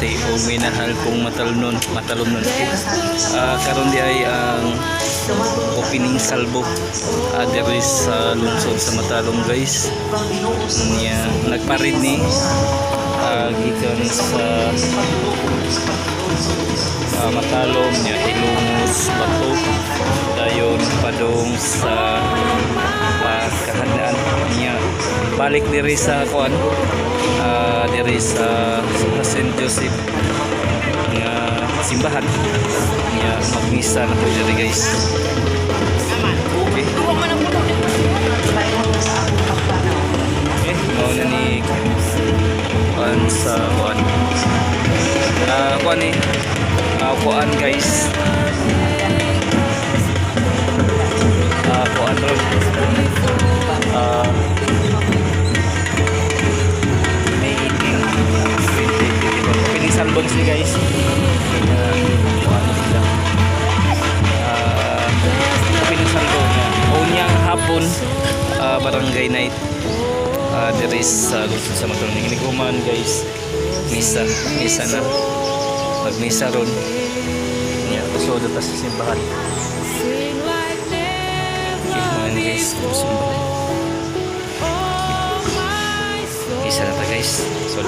dili o minahal kong matalon nun ko. Karon di ay ang opening salvo diri sa lungsod sa Matalom guys. Niya nagparid ni gikan sa Matalom niya Ilongos Bato dayon padong sa kahandaan niya balik diri sa kuan diri sa St. Joseph nga simbahan niya magmisa na po diri guys. Okay. Mao na ni kuan sa kuan kuan ni kuan guys kuan ron may eating pinisalbon sila guys kuan sila pinisalbon o niyang hapon barangay night diri sa lungsod sa Matalom. Hiniguman guys misa na magmisa ron niya kusod ta sa simbahan. Okay guys simbahan misa na ta guys so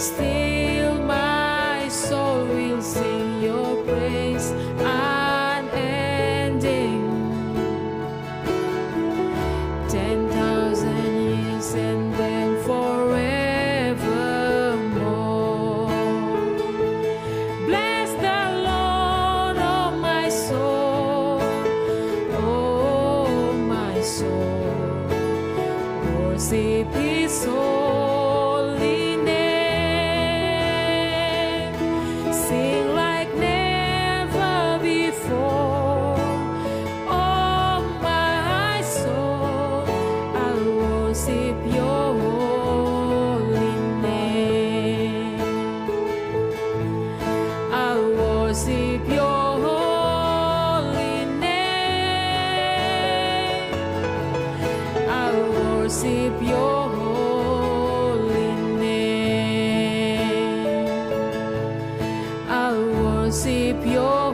still my soul will sing your praise unending. 10,000 years and then forevermore. Bless the Lord, oh my soul, oh my soul. Worship His holy name. Sing like never before. Oh my soul, I'll worship your holy name. I'll worship your holy name. I'll worship your holy name. I'll worship your